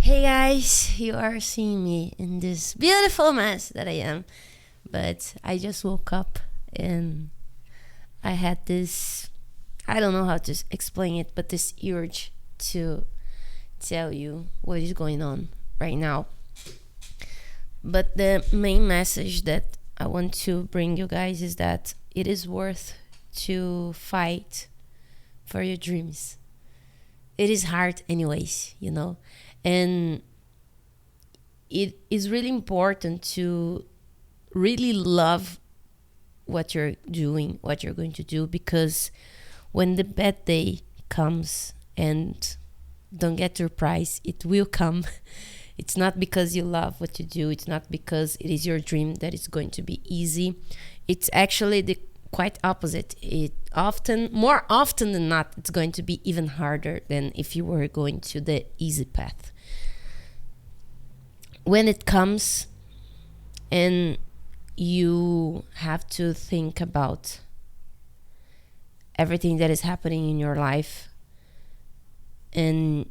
Hey guys, you are seeing me in this beautiful mess that I am. But I just woke up and I had this, I don't know how to explain it, but this urge to tell you what is going on right now. But the main message that I want to bring you guys is that it is worth to fight for your dreams. It is hard, anyways. And it is really important to really love what you're doing, what you're going to do, because when the bad day comes and don't get your prize, it will come. It's not because you love what you do, it's not because it is your dream that it's going to be easy. It's actually the quite opposite. It more often than not, it's going to be even harder than if you were going to the easy path. When it comes and you have to think about everything that is happening in your life, and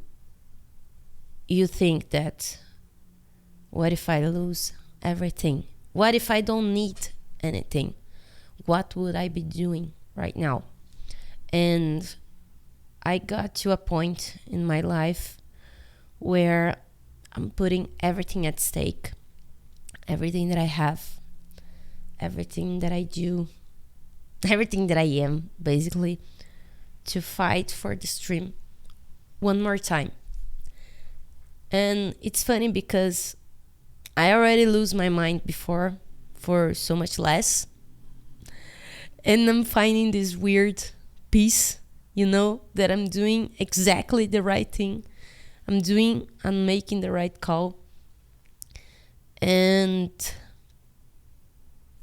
you think that, what if I lose everything? What if I don't need anything? What would I be doing right now? And I got to a point in my life where I'm putting everything at stake. Everything that I have, everything that I do, everything that I am, basically, to fight for this dream one more time. And it's funny because I already lose my mind before for so much less. And I'm finding this weird peace, that I'm doing exactly the right thing. I'm making the right call. And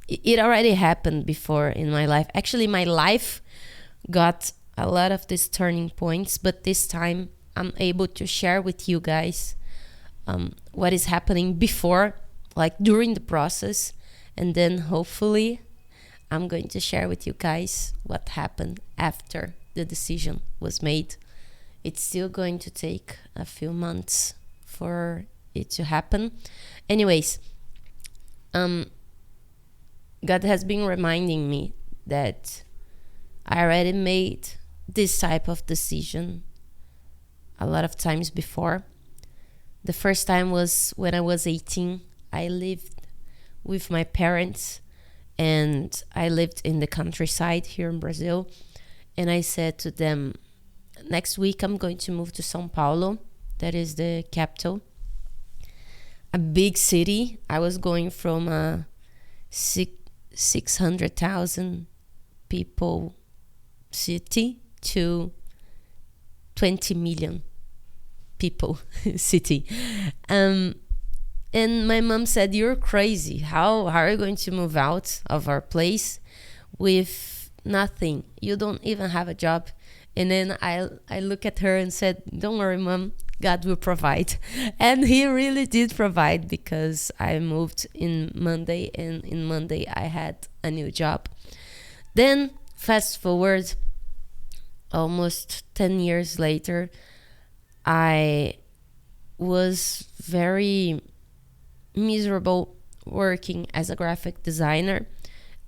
it already happened before in my life. Actually, my life got a lot of these turning points, but this time I'm able to share with you guys what is happening before, like during the process, and then hopefully I'm going to share with you guys what happened after the decision was made. It's still going to take a few months for it to happen. Anyways, God has been reminding me that I already made this type of decision a lot of times before. The first time was when I was 18. I lived with my parents and I lived in the countryside here in Brazil. And I said to them, next week I'm going to move to São Paulo. That is the capital. A big city. I was going from a 600,000 people city to 20 million people city. And my mom said, you're crazy. How are you going to move out of our place with nothing? You don't even have a job. And then I look at her and said, don't worry, Mom, God will provide. And he really did provide, because I moved in Monday, and in Monday I had a new job. Then fast forward almost 10 years later, I was very miserable working as a graphic designer,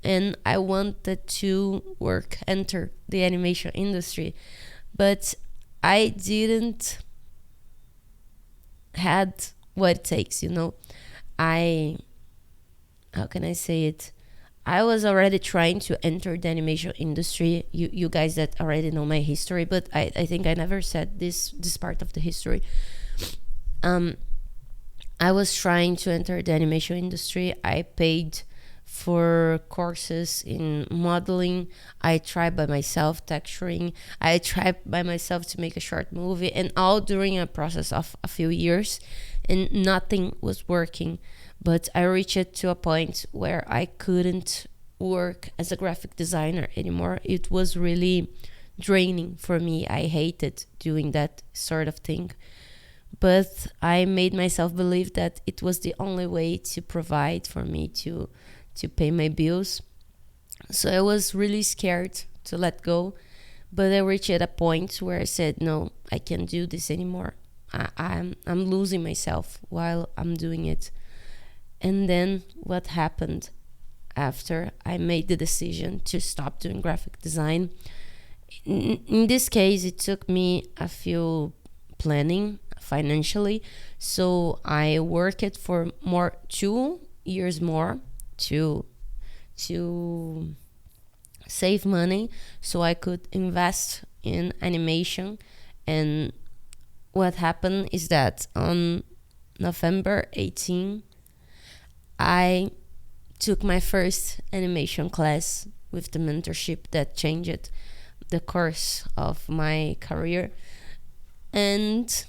and I wanted to enter the animation industry, but I didn't had what it takes. How can I say it? I was already trying to enter the animation industry. You guys that already know my history, but I think I never said this part of the history. I was trying to enter the animation industry. I paid for courses in modeling. I tried by myself texturing. I tried by myself to make a short movie, and all during a process of a few years, and nothing was working. But I reached to a point where I couldn't work as a graphic designer anymore. It was really draining for me. I hated doing that sort of thing. But I made myself believe that it was the only way to provide for me to pay my bills. So I was really scared to let go. But I reached a point where I said, no, I can't do this anymore. I'm losing myself while I'm doing it. And then what happened after I made the decision to stop doing graphic design? In this case, it took me a few planning financially, so I worked for 2 years more to to save money so I could invest in animation. And what happened is that on November 18, I took my first animation class with the mentorship that changed the course of my career. And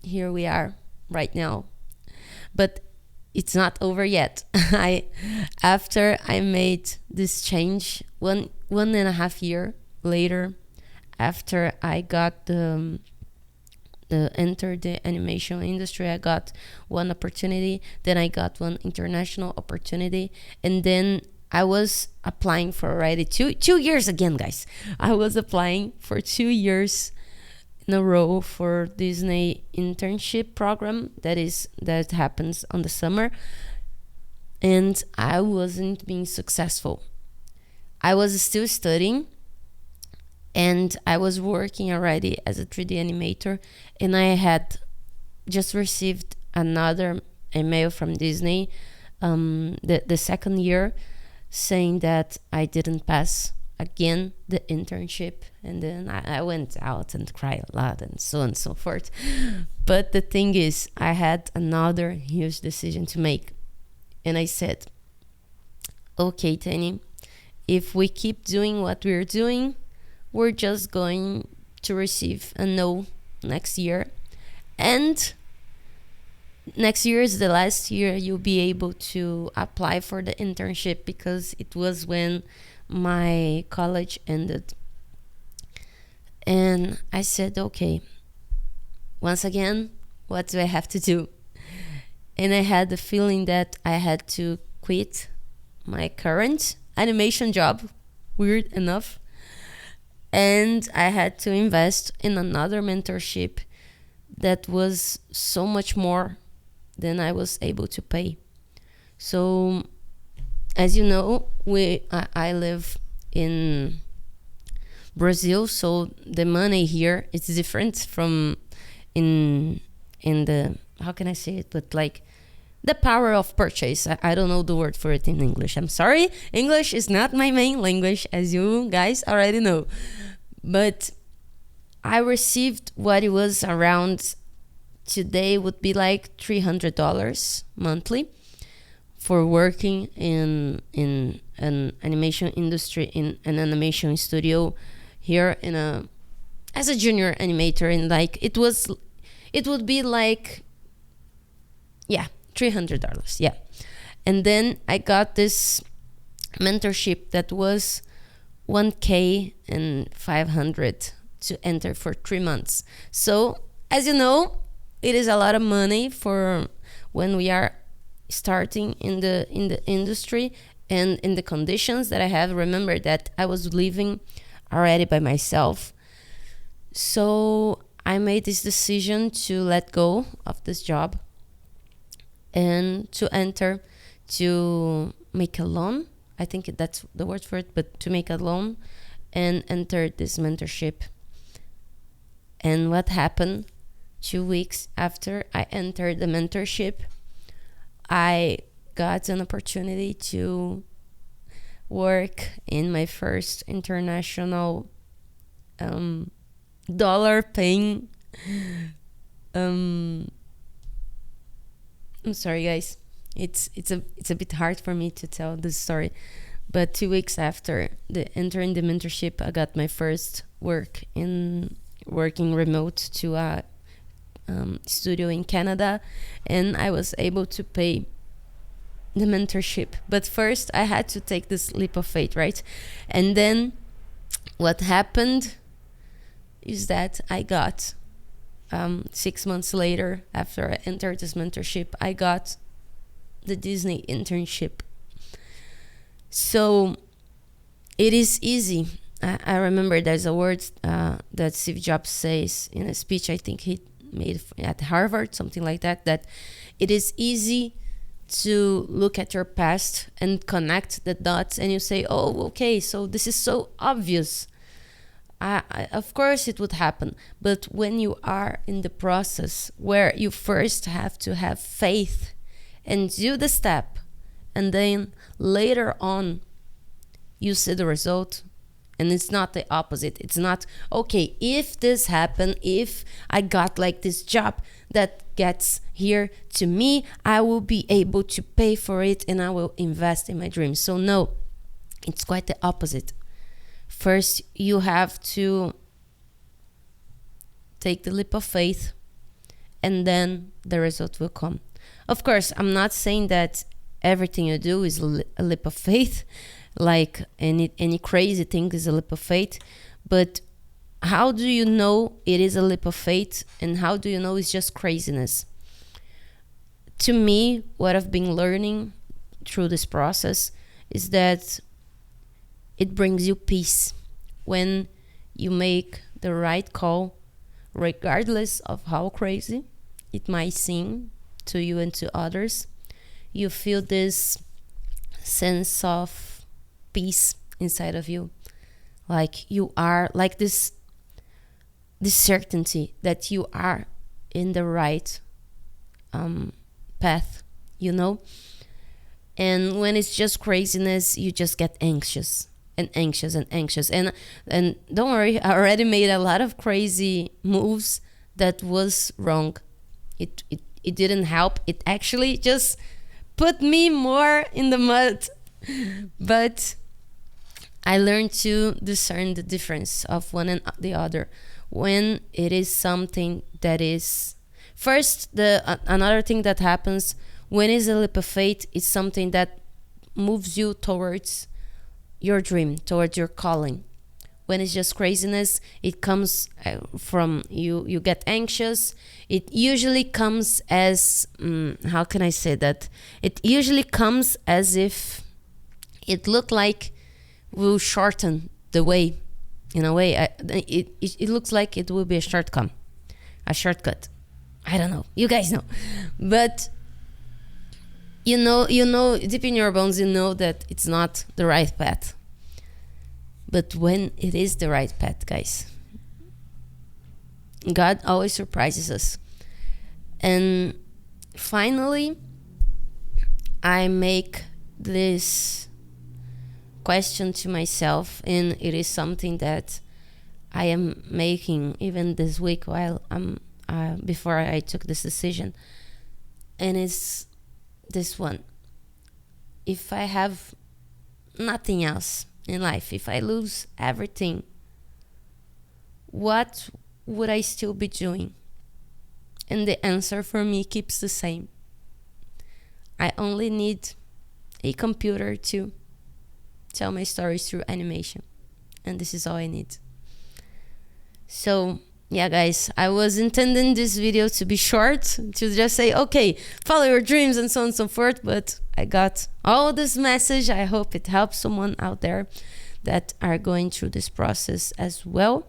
here we are right now. But it's not over yet. I After I made this change, one and a half year later, after I got the entered the animation industry, I got one opportunity, then I got one international opportunity, and then I was applying for already 2 years again, guys. I was applying for 2 years in a row for Disney internship program that happens on the summer, and I wasn't being successful. I was still studying, and I was working already as a 3D animator, and I had just received another email from Disney the second year saying that I didn't pass again the internship. And then I went out and cried a lot and so on and so forth. But the thing is, I had another huge decision to make, and I said, okay, Dani, if we keep doing what we're doing, we're just going to receive a no next year. And next year is the last year you'll be able to apply for the internship, because it was when my college ended. And I said, okay, once again, what do I have to do? And I had the feeling that I had to quit my current animation job, weird enough, and I had to invest in another mentorship that was so much more than I was able to pay. So, as you know, I live in Brazil, so the money here is different from in the, how can I say it, but like the power of purchase. I don't know the word for it in English. I'm sorry. English is not my main language, as you guys already know. But I received what it was around, today would be like $300 monthly for working in an animation industry, in an animation studio here as a junior animator. And like it would be like, yeah, $300, yeah. And then I got this mentorship that was 1K and 500 to enter for 3 months. So, as you know, it is a lot of money for when we are starting in the industry and in the conditions that I have. Remember that I was living already by myself. So I made this decision to let go of this job and to make a loan. I think that's the word for it, but to make a loan and enter this mentorship. And what happened? 2 weeks after I entered the mentorship, I got an opportunity to work in my first international dollar paying I'm sorry, guys. It's a bit hard for me to tell this story, but 2 weeks after entering the mentorship, I got my first work in working remote to a studio in Canada, and I was able to pay the mentorship. But first, I had to take this leap of faith, right? And then, what happened is that I got 6 months later, after I entered this mentorship, I got the Disney internship. So it is easy. I remember there's a word that Steve Jobs says in a speech. I think made at Harvard, something like that, that it is easy to look at your past and connect the dots, and you say, oh, okay, so this is so obvious. Of course it would happen. But when you are in the process where you first have to have faith and do the step, and then later on you see the result, and it's not the opposite. It's not, okay, if this happened, if I got like this job that gets here to me, I will be able to pay for it and I will invest in my dreams. So no, it's quite the opposite. First, you have to take the leap of faith, and then the result will come. Of course, I'm not saying that everything you do is a leap of faith, like any crazy thing is a leap of faith. But how do you know it is a leap of faith, and how do you know it's just craziness? To me, what I've been learning through this process is that it brings you peace when you make the right call, regardless of how crazy it might seem to you and to others. You feel this sense of peace inside of you, like you are, like this certainty that you are in the right path, you know. And when it's just craziness, you just get anxious and anxious and anxious. And don't worry, I already made a lot of crazy moves that was wrong. It didn't help. It actually just put me more in the mud. But I learned to discern the difference of one and the other. When it is something that is... First, another thing that happens when it's a leap of faith is something that moves you towards your dream, towards your calling. When it's just craziness, it comes from you get anxious. It usually comes as, how can I say that? It usually comes as if it looked like will shorten the way. In a way, it looks like it will be a shortcut. I don't know. You guys know. But you know, deep in your bones, you know that it's not the right path. But when it is the right path, guys, God always surprises us. And finally, I make this question to myself, and it is something that I am making even this week while before I took this decision, and it's this one: if I have nothing else in life, if I lose everything, what would I still be doing? And the answer for me keeps the same. I only need a computer to tell my stories through animation, and this is all I need. So yeah, guys, I was intending this video to be short, to just say, okay, follow your dreams and so on and so forth, but I got all this message. I hope it helps someone out there that are going through this process as well.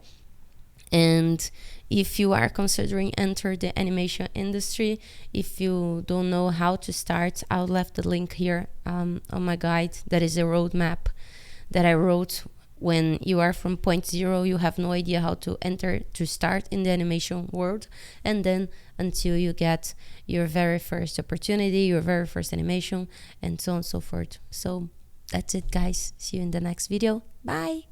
And if you are considering enter the animation industry, if you don't know how to start, I'll left the link here on my guide. That is a roadmap that I wrote. When you are from point zero, you have no idea how to enter, to start in the animation world, and then until you get your very first opportunity, your very first animation, and so on and so forth. So that's it, guys. See you in the next video. Bye.